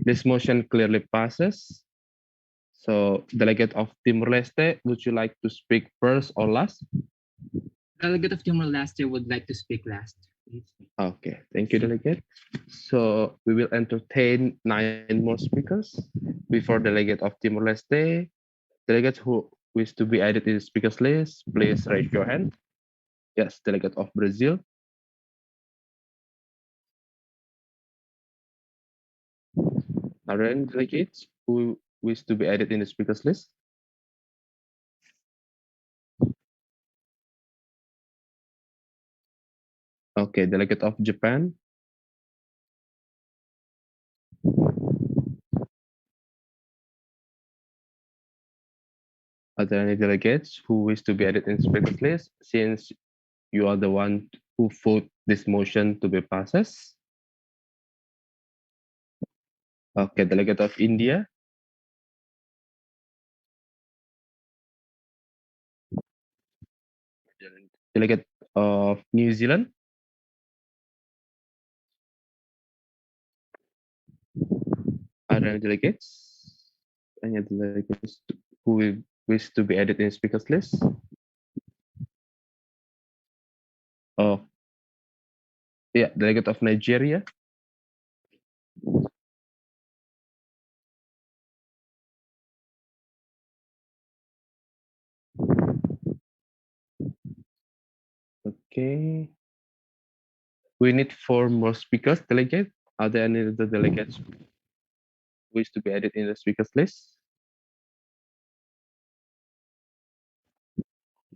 This motion clearly passes. So, delegate of Timor-Leste, would you like to speak first or last? Delegate of Timor-Leste would like to speak last, please. Okay, thank you, delegate. So, we will entertain 9 more speakers before delegate of Timor-Leste. Delegates who wish to be added in the speakers list, please raise your hand. Yes, delegate of Brazil. Are there any delegates who wish to be added in the speakers list? Okay, delegate of Japan. Are there any delegates who wish to be added in the speakers list since you are the one who vote this motion to be passes? Okay, delegate of India. Delegate of New Zealand. Are there any delegates? Any other delegates who will wish to be added in the speakers list? Oh, yeah, delegate of Nigeria. Okay. We need 4 more speakers, delegate. Are there any other delegates who wish to be added in the speakers list?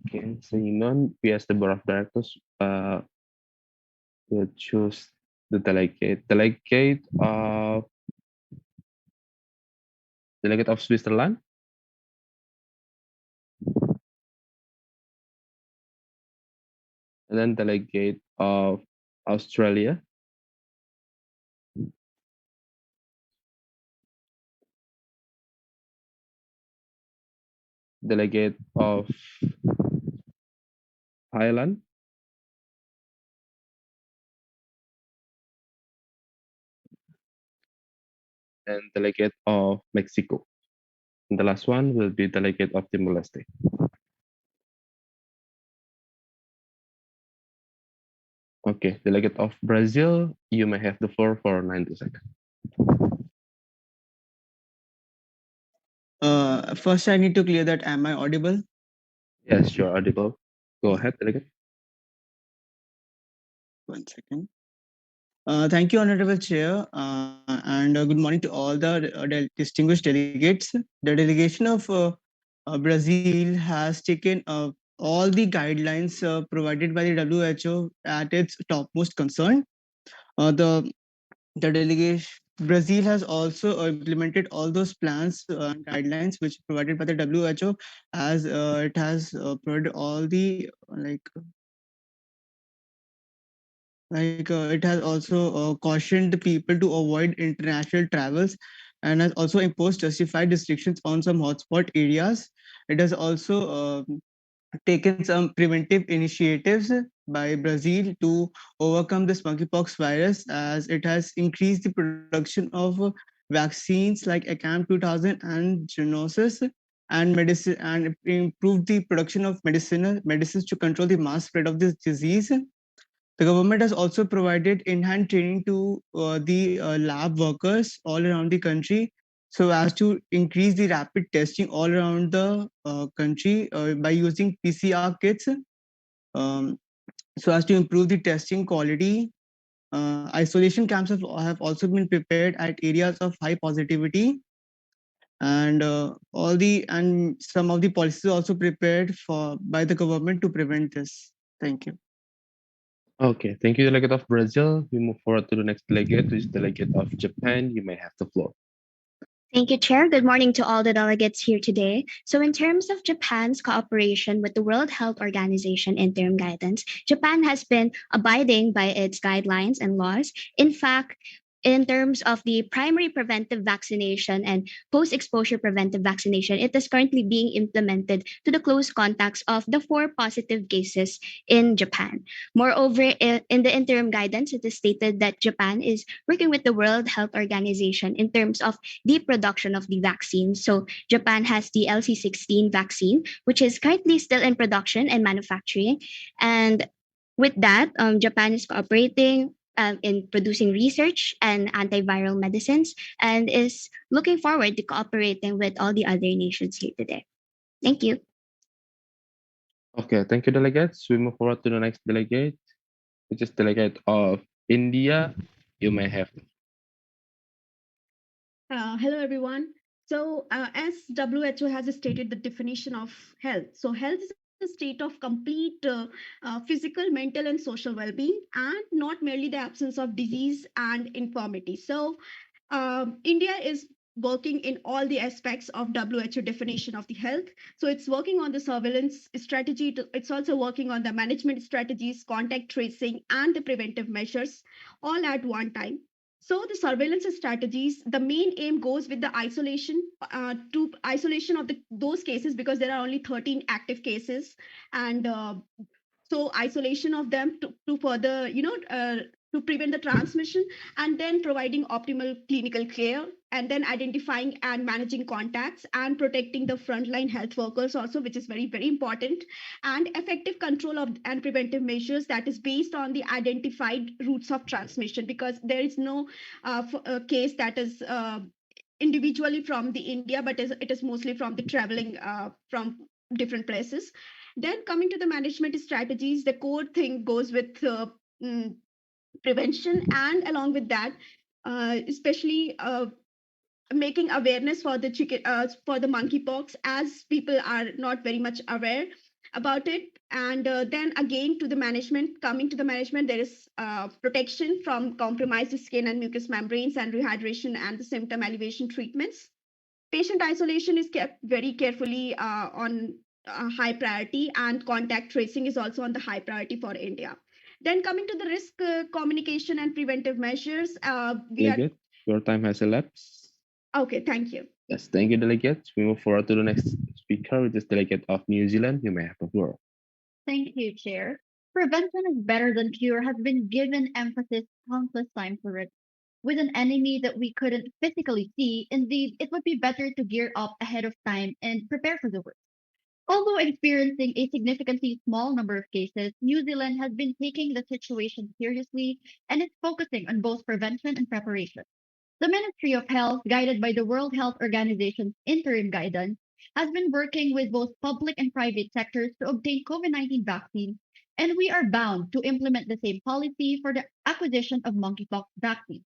Okay, seeing none, we as the board of directors will choose the delegate. Delegate of Switzerland, and then delegate of Australia, delegate of Thailand, and delegate of Mexico. And the last one will be delegate of Timor-Leste. Okay, delegate of Brazil, you may have the floor for 90 seconds. First, I need to clear that. Am I audible? Yes, you're audible. Go ahead, delegate. 1 second. Thank you, Honorable Chair, and good morning to all the distinguished delegates. The delegation of Brazil has taken all the guidelines provided by the WHO at its topmost concern. The delegation Brazil has also implemented all those plans and guidelines which provided by the WHO, as it has provided all the it has also cautioned the people to avoid international travels, and has also imposed justified restrictions on some hotspot areas. It has also taken some preventive initiatives by Brazil to overcome this monkeypox virus, as it has increased the production of vaccines like ACAM 2000 and Genosis, and medicine, and improved the production of medicines to control the mass spread of this disease. The government has also provided in-hand training to the lab workers all around the country, so as to increase the rapid testing all around the country by using PCR kits, um, so as to improve the testing quality. Isolation camps have also been prepared at areas of high positivity, and some of the policies also prepared for by the government to prevent this. Thank you. Okay, thank you, delegate of Brazil. We move forward to the next delegate, which is delegate of Japan. You may have the floor. Thank you, Chair. Good morning to all the delegates here today. So, in terms of Japan's cooperation with the World Health Organization interim guidance, Japan has been abiding by its guidelines and laws. In fact, in terms of the primary preventive vaccination and post exposure preventive vaccination, it is currently being implemented to the close contacts of the 4 positive cases in Japan. Moreover, in the interim guidance, it is stated that Japan is working with the World Health Organization in terms of the production of the vaccine. So, Japan has the LC16 vaccine, which is currently still in production and manufacturing. And with that, Japan is cooperating in producing research and antiviral medicines and is looking forward to cooperating with all the other nations here today. Thank you. Okay, thank you, delegates. We move forward to the next delegate, which is delegate of India. You may have. Hello, everyone. So, as WHO has stated the definition of health, so health is a state of complete physical, mental, and social well-being, and not merely the absence of disease and infirmity. So, India is working in all the aspects of WHO definition of the health. So it's working on the surveillance strategy. It's also working on the management strategies, contact tracing, and the preventive measures all at one time. So the surveillance strategies, the main aim goes with the isolation of those cases because there are only 13 active cases, and so isolation of them to further to prevent the transmission, and then providing optimal clinical care, and then identifying and managing contacts and protecting the frontline health workers also, which is very very important, and effective control of and preventive measures that is based on the identified routes of transmission, because there is no case that is individually from the India, but it is mostly from the traveling from different places. Then coming to the management strategies, the core thing goes with mm, prevention, and along with that, especially making awareness for the for the monkeypox, as people are not very much aware about it. And then again to the management, coming to the management, there is protection from compromised skin and mucous membranes, and rehydration and the symptom alleviation treatments. Patient isolation is kept very carefully on high priority, and contact tracing is also on the high priority for India. Then coming to the risk communication and preventive measures, we are Delegate, your time has elapsed. okay. Thank you. Yes, thank you, delegates. We move forward to the next speaker, which is delegate of New Zealand. You may have the floor. Thank you, Chair. Prevention is better than cure has been given emphasis countless times already. With an enemy that we couldn't physically see, indeed, it would be better to gear up ahead of time and prepare for the worst. Although experiencing a significantly small number of cases, New Zealand has been taking the situation seriously and is focusing on both prevention and preparation. The Ministry of Health, guided by the World Health Organization's interim guidance, has been working with both public and private sectors to obtain COVID-19 vaccines, and we are bound to implement the same policy for the acquisition of monkeypox vaccines.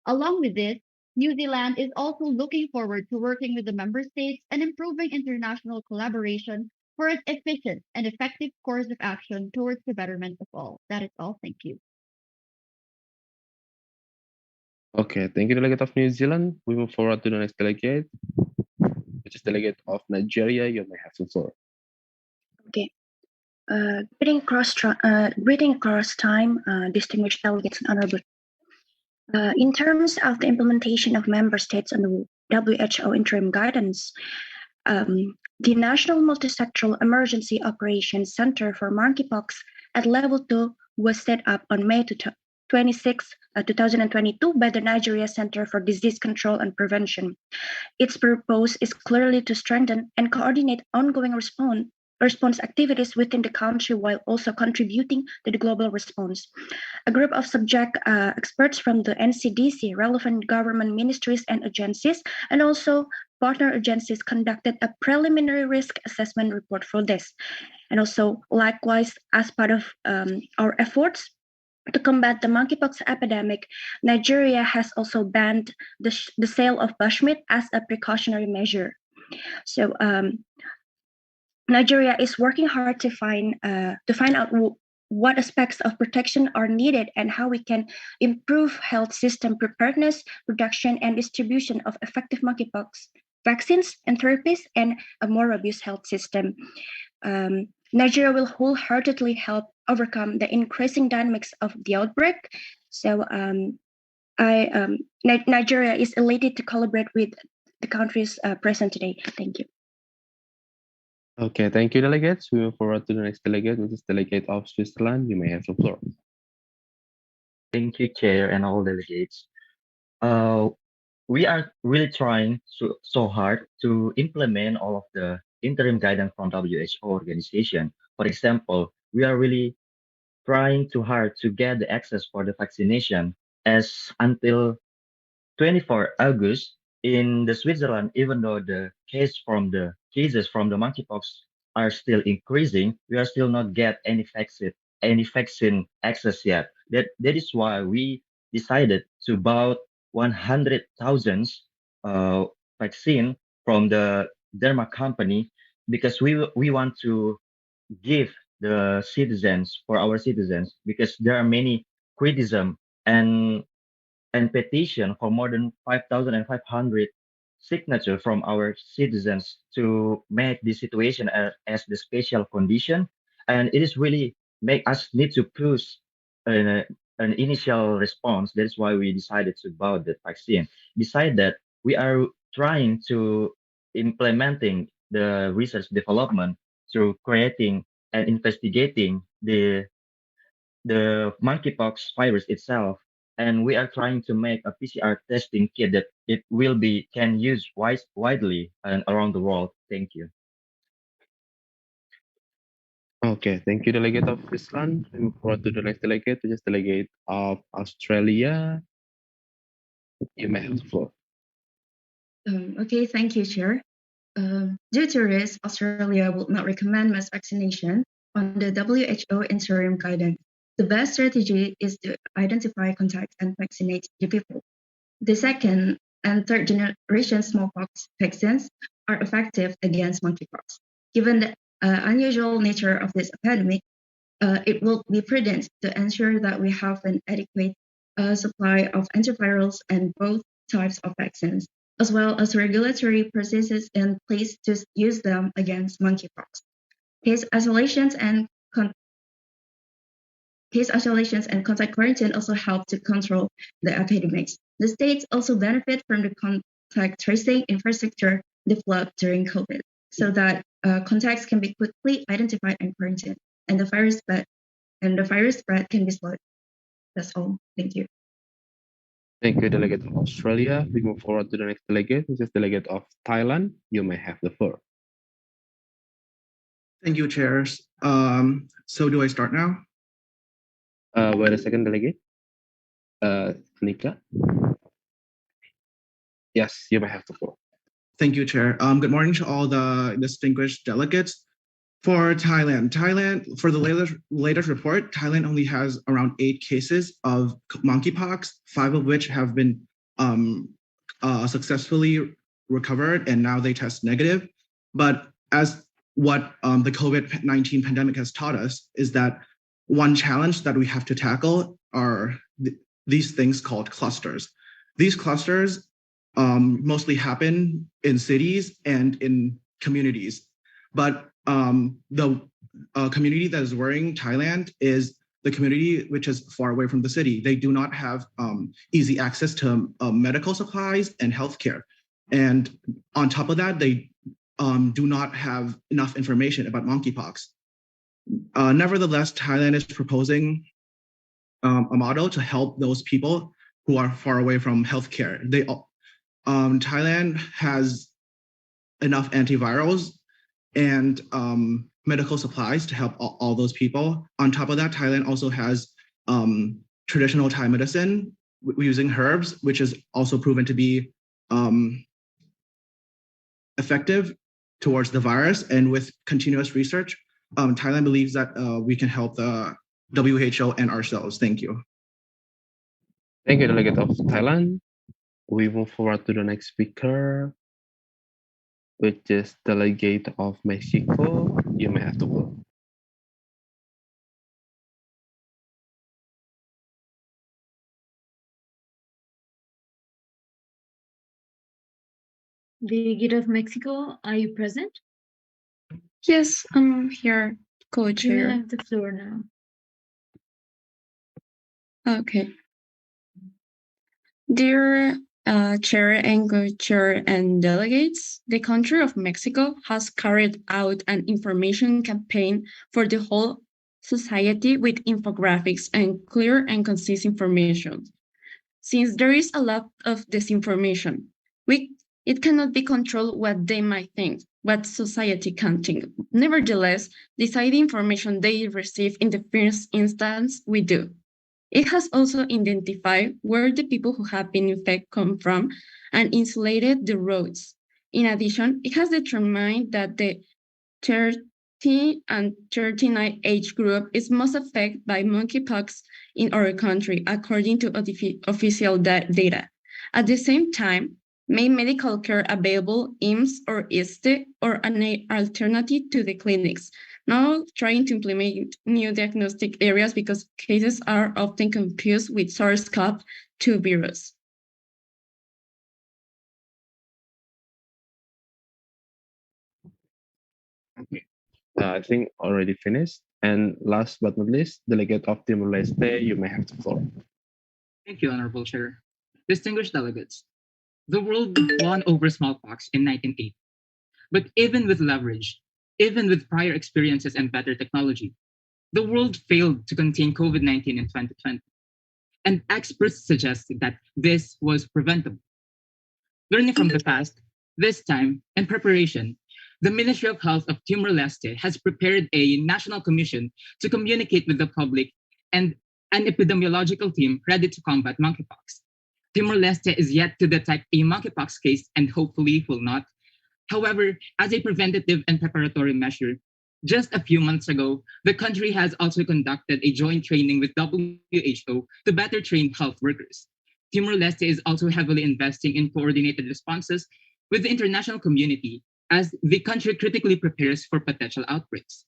Along with this, New Zealand is also looking forward to working with the member states and improving international collaboration for its efficient and effective course of action towards the betterment of all. That is all. Thank you. Okay, thank you, delegate of New Zealand. We move forward to the next delegate, which is delegate of Nigeria. You may have the floor. Okay. Greeting across time, distinguished delegates and honorable. In terms of the implementation of member states on the WHO interim guidance, the National Multisectoral Emergency Operations Center for Monkeypox at Level 2 was set up on May 26, 2022 by the Nigeria Center for Disease Control and Prevention. Its purpose is clearly to strengthen and coordinate ongoing response activities within the country while also contributing to the global response. A group of subject experts from the NCDC, relevant government ministries and agencies, and also partner agencies conducted a preliminary risk assessment report for this. And also, likewise, as part of our efforts to combat the monkeypox epidemic, Nigeria has also banned the sale of bushmeat as a precautionary measure. So Nigeria is working hard to find out what aspects of protection are needed and how we can improve health system preparedness, production, and distribution of effective monkeypox vaccines and therapies, and a more robust health system. Nigeria will wholeheartedly help overcome the increasing dynamics of the outbreak. So Nigeria is elated to collaborate with the countries present today. Thank you. Okay, thank you, delegates. We move forward to the next delegate, which is delegate of Switzerland. You may have the floor. Thank you, Chair, and all delegates. Uh, we are really trying so hard to implement all of the interim guidance from WHO organization. For example, we are really trying too hard to get the access for the vaccination as until 24 August in the Switzerland, even though the cases from the monkeypox are still increasing, we are still not get any vaccine access yet. That is why we decided to buy 100,000 uh, vaccine from the Derma company because we want to give the citizens for our citizens because there are many criticism and petition for more than 5,500 signature from our citizens to make this situation as the special condition. And it is really make us need to push an, an initial response. That is why we decided to buy the vaccine. Besides that, we are trying to implementing the research development through creating and investigating the monkeypox virus itself, and we are trying to make a PCR testing kit that it will be can use widely and around the world. Thank you. Okay, thank you, delegate of Switzerland. We move forward to the next delegate, which is delegate of Australia. You may have the floor. Okay, thank you, Chair. Due to risk, Australia would not recommend mass vaccination on the WHO interim guidance. The best strategy is to identify contacts and vaccinate the people. The second and third generation smallpox vaccines are effective against monkeypox. Given the unusual nature of this epidemic, it will be prudent to ensure that we have an adequate supply of antivirals and both types of vaccines, as well as regulatory processes in place to use them against monkeypox. Case isolations and contact quarantine also help to control the epidemics. The states also benefit from the contact tracing infrastructure developed during COVID, so that contacts can be quickly identified and quarantined, and the virus spread can be slowed. That's all. Thank you. Thank you, delegate of Australia. We move forward to the next delegate, which is delegate of Thailand. You may have the floor. Thank you, chairs. So do I start now? Wait a second, delegate. Nika. Yes, you may have the floor. Thank you, Chair. Good morning to all the distinguished delegates. For Thailand, for the latest report, Thailand only has around 8 cases of monkeypox, 5 of which have been successfully recovered, and now they test negative. But as what the COVID-19 pandemic has taught us is that one challenge that we have to tackle are these things called clusters. These clusters mostly happen in cities and in communities. But the community that is worrying Thailand is the community which is far away from the city. They do not have easy access to medical supplies and healthcare. And on top of that, they do not have enough information about monkeypox. Nevertheless, Thailand is proposing a model to help those people who are far away from healthcare. Thailand has enough antivirals and medical supplies to help all those people. On top of that, Thailand also has traditional Thai medicine using herbs, which is also proven to be effective towards the virus. And with continuous research, Thailand believes that we can help the WHO and ourselves. Thank you. Thank you, delegate of Thailand. We move forward to the next speaker, which is delegate of Mexico. You may have the floor. Delegate of Mexico, are you present? Yes, I'm here, You co-chair. have the floor now. Okay. Dear Chair and Co-Chair and delegates, the country of Mexico has carried out an information campaign for the whole society with infographics and clear and concise information. Since there is a lot of disinformation, it cannot be controlled what they might think, what society can think. Nevertheless, decide the information they receive in the first instance we do. It has also identified where the people who have been infected come from and insulated the roads. In addition, it has determined that the 30 and 39 age group is most affected by monkeypox in our country, according to official data. At the same time, made medical care available IMSS or ISTE or an alternative to the clinics. Now trying to implement new diagnostic areas because cases are often confused with SARS-CoV-2 virus. Okay. I think already finished. And last but not least, Delegate of Timor-Leste, you may have the floor. Thank you, Honorable Chair. Distinguished delegates, the world won over smallpox in 1980. But even with leverage, even with prior experiences and better technology, the world failed to contain COVID 19 in 2020. And experts suggested that this was preventable. Learning from the past, this time, in preparation, the Ministry of Health of Timor-Leste has prepared a national commission to communicate with the public and an epidemiological team ready to combat monkeypox. Timor-Leste is yet to detect a monkeypox case and hopefully will not. However, as a preventative and preparatory measure, just a few months ago, the country has also conducted a joint training with WHO to better train health workers. Timor Leste is also heavily investing in coordinated responses with the international community as the country critically prepares for potential outbreaks.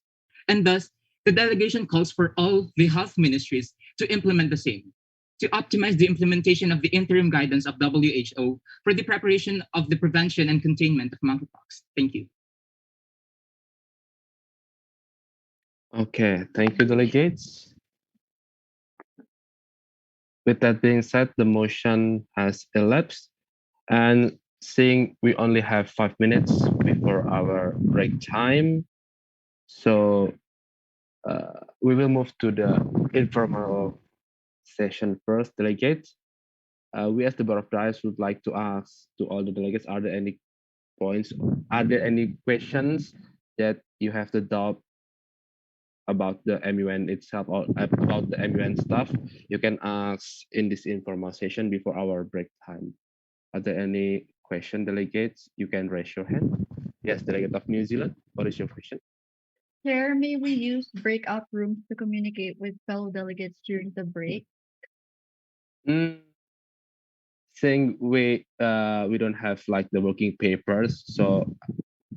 And thus, the delegation calls for all the health ministries to implement the same, to optimize the implementation of the interim guidance of WHO for the preparation of the prevention and containment of monkeypox. Thank you. Okay, thank you, delegates. With that being said, the motion has elapsed. And seeing we only have 5 minutes before our break time, so we will move to the informal session first, delegates. We as the Board of Directors would like to ask to all the delegates, are there any points, are there any questions that you have to doubt about the MUN itself or about the MUN stuff? You can ask in this informal session before our break time. Are there any question, delegates? You can raise your hand. Yes, delegate of New Zealand. What is your question? Chair, may we use breakout rooms to communicate with fellow delegates during the break? Saying we don't have like the working papers, so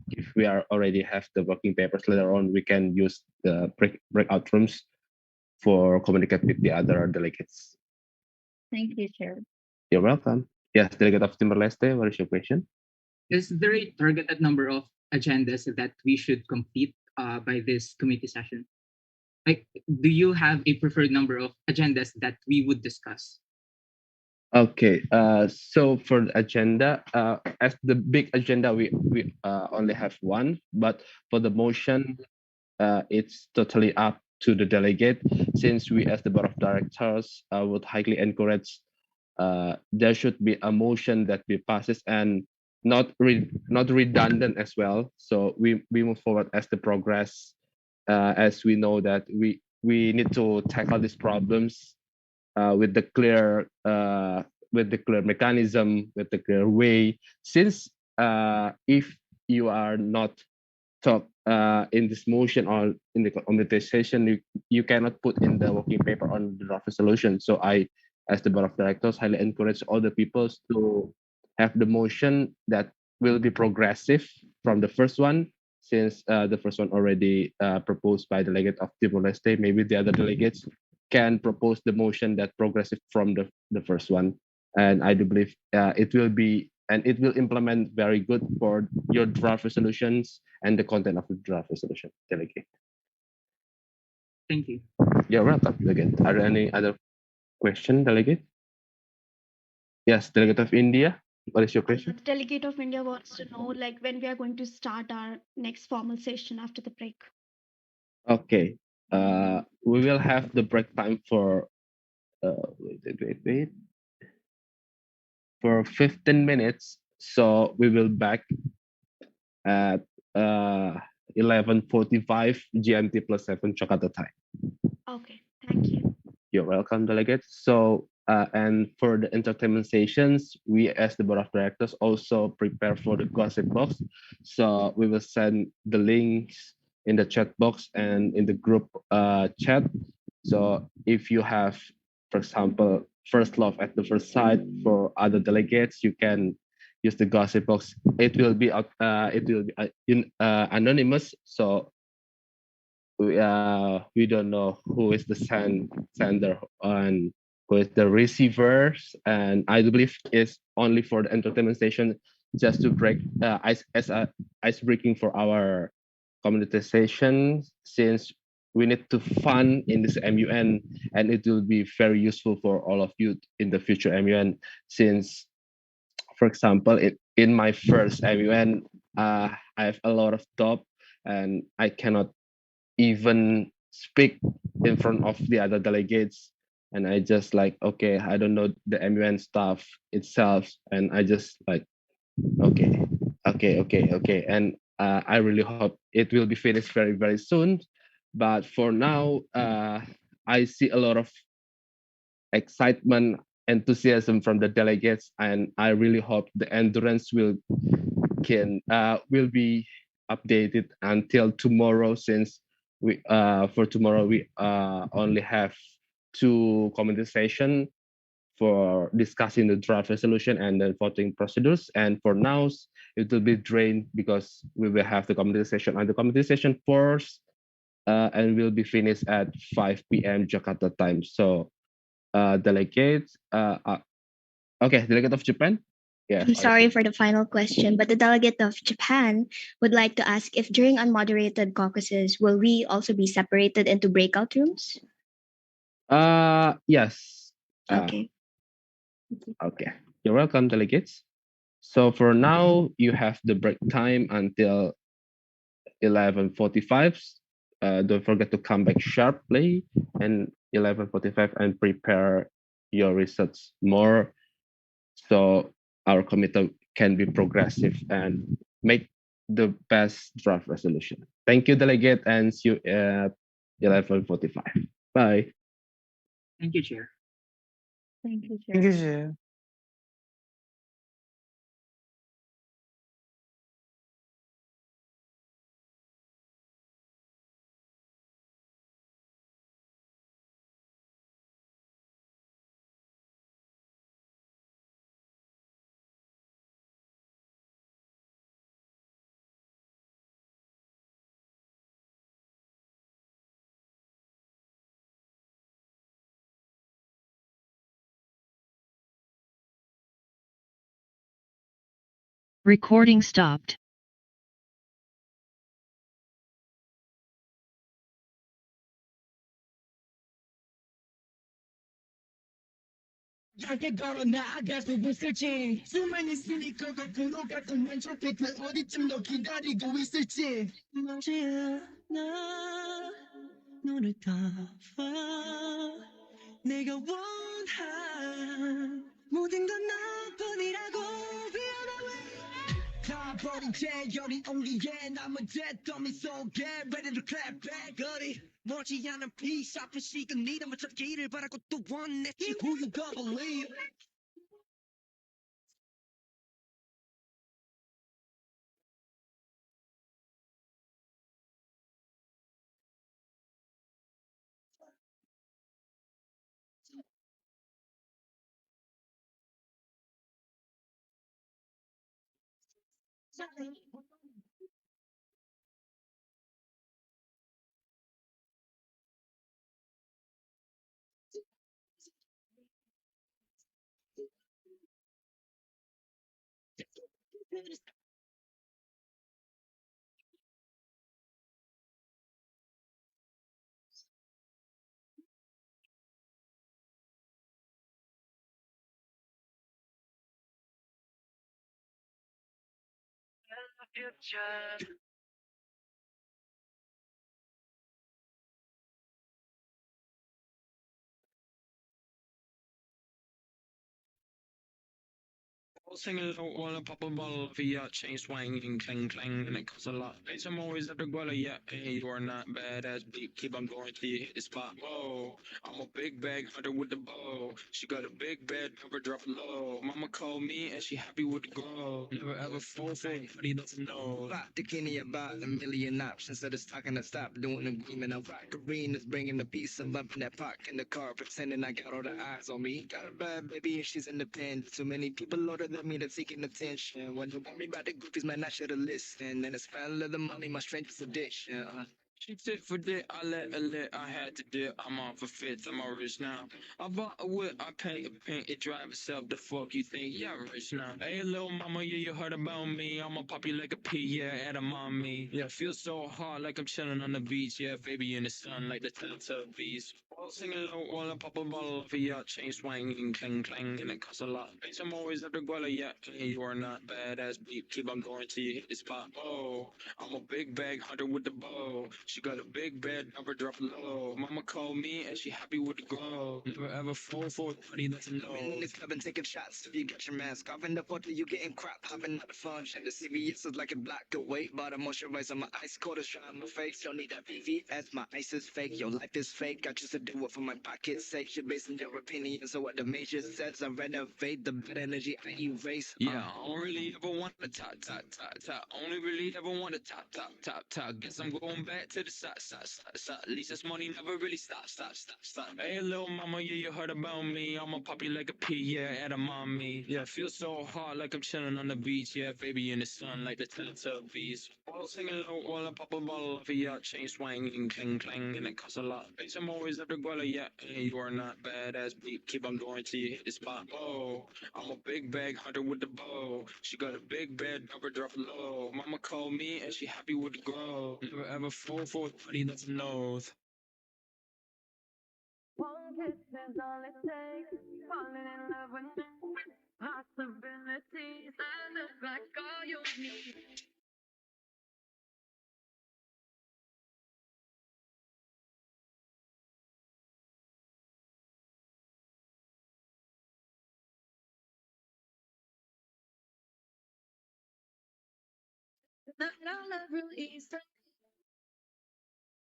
if we are already have the working papers later on, we can use the breakout rooms for communicate with the other delegates. Thank you, Chair. You're welcome. Yes, delegate of Timor-Leste, what is your question? Is there a targeted number of agendas that we should complete by this committee session? Like, do you have a preferred number of agendas that we would discuss? Okay, so for the agenda, as the big agenda, we only have one, but for the motion, it's totally up to the delegate. Since we as the board of directors would highly encourage there should be a motion that be passes and not redundant as well. So we move forward as the progress, as we know that we need to tackle these problems with the clear mechanism, with the clear way. Since if you are not talk in this motion or in the communication, you cannot put in the working paper on the draft resolution. So I, as the board of directors, highly encourage all the peoples to have the motion that will be progressive from the first one, since the first one already proposed by delegate of Timor-Leste. Maybe the other delegates can propose the motion that progressive from the first one. And I do believe it will be, and it will implement very good for your draft resolutions and the content of the draft resolution, delegate. Thank you. You're welcome, delegate. Are there any other question, delegate? Yes, delegate of India. What is your The question? delegate of India wants to know like when we are going to start our next formal session after the break. Okay. We will have the break time for wait for 15 minutes. So we will back at 11:45 GMT plus 7 Jakarta time. Okay, thank you. You're welcome, delegate. So, and for the entertainment sessions, we as the board of directors also prepare for the gossip box. So we will send the links in the chat box and in the group chat. So if you have, for example, first love at the first sight for other delegates, you can use the gossip box. It will be anonymous. So we don't know who is the sender and who is the receivers, and I do believe it's only for the entertainment station, just to break ice breaking for our community session, since we need to fund in this MUN, and it will be very useful for all of you in the future MUN, since for example in my first MUN, I have a lot of doubt and I cannot even speak in front of the other delegates, and I just like, okay, I don't know the MUN stuff itself, and I just like, okay, okay, and I really hope it will be finished very very soon. But for now, I see a lot of excitement, enthusiasm from the delegates, and I really hope the endurance will be updated until tomorrow, since we for tomorrow we only have two committee session for discussing the draft resolution and the voting procedures, and for now it will be drained because we will have the committee session and the committee session first, and will be finished at 5 p.m. Jakarta time. So delegates okay, delegate of Japan. Yes, I'm sorry for the final question, but the delegate of Japan would like to ask if during unmoderated caucuses, will we also be separated into breakout rooms? Yes. Okay. Okay. You're welcome, delegates. So for now, you have the break time until 11:45. Don't forget to come back sharply and 11:45 and prepare your research more, so our committee can be progressive and make the best draft resolution. Thank you, delegate, and see you at 11:45. Bye. Thank you, Chair. Thank you, Thank you, Chair. Jay. Recording stopped. 얇게 걸어 나아갈 수 있을지 수많은 스니커가 굴러갔던 왼쪽 빛을 어디쯤 더 기다리고 있을지 멈지 않아 눈을 감아 내가 원한 모든 건 너뿐이라고 가버린 채열인 온기에 남은 잿더미 속에 Ready to clap back 어디 멀지 않은 peace 앞에 시간이 더 맞췄기를 바라고 또 원했지 Who you gonna believe Sing a little while I pop a bottle for ya, chain swinging, clang clang, and it costs a lot. Bitch, I'm always at the guala, yeah. Hey, you are not badass beat, keep on going till you hit the spot. Whoa, I'm a big bag hunter with the bow. She got a big bed, never drop low. Mama called me and she happy with the grow. Never ever fall for it, but he doesn't know. About the Kenny about a million options that is talking to stop doing agreement. I rock arenas, bringing a piece of love in that park in the car, pretending I got all the eyes on me. Got a bad baby and she's independent. Too many people older than me that's seeking attention. When you worry about the groupies, man, I should've listened. And it's finally the money, my strangest addiction. She tit for dick, I let her lit, I had to dip. I'm off for fifth, I'm all rich now. I bought a whip, I paint a paint, it drive itself. The fuck you think? Yeah, I'm rich now. Hey, little mama, yeah, you heard about me. I'ma pop you like a pea, yeah, at a mommy. Yeah, feel so hot like I'm chilling on the beach. Yeah, baby in the sun like the Teletubbies. While singing low while I pop a bottle for ya, chain swinging, clang clang, and it costs a lot. Bitch, I'm always at the guala, yeah. Hey, you are not badass beat, keep on going till you hit the spot. Oh, I'm a big bag hunter with the bow. She got a big bed, never drop low. Mama called me and she happy with the glow. Never ever fall for it, buddy, that's a no. I'm in this club and taking shots. If you got your mask off in the photo, you getting crap. Having not the fun. Check the CVS is like a black away. But I'm moisturizer, my ice cold is dry on my face. Don't need that VVS, my ice is fake. Your life is fake. I just do it for my pocket's sake. You're basing your opinion. So what the major says, I renovate the bad energy I erase. Yeah, I don't really ever want to top. Only really ever want to top. Guess I'm going back to the side. At least this money never really stop. Hey, little mama, yeah, you heard about me. I'ma pop you like a pea, yeah, at a mommy. Yeah, feel so hot like I'm chilling on the beach. Yeah, baby in the sun like the Teletubbies. While singing low while I pop a bottle for ya, chain swinging, clang clang, and it costs a lot. Bitch, I'm always at the guala, yeah. Hey, you are not badass beat, keep on going till you hit the spot. Oh, I'm a big bag hunter with the bow. She got a big bed, never drop low. Mama called me and she happy with the grow. Never ever fall for it, buddy, that's a no. One kiss is all it takes. Falling in love with me. Possibilities and it's like all you need. Not all love real easy.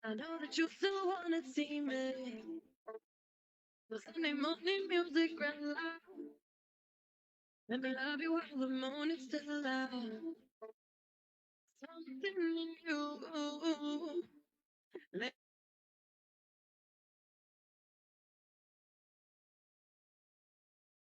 I know that you still wanna see me. The Sunday morning music red loud. Let me love you while the moon is still out. Something in you. Let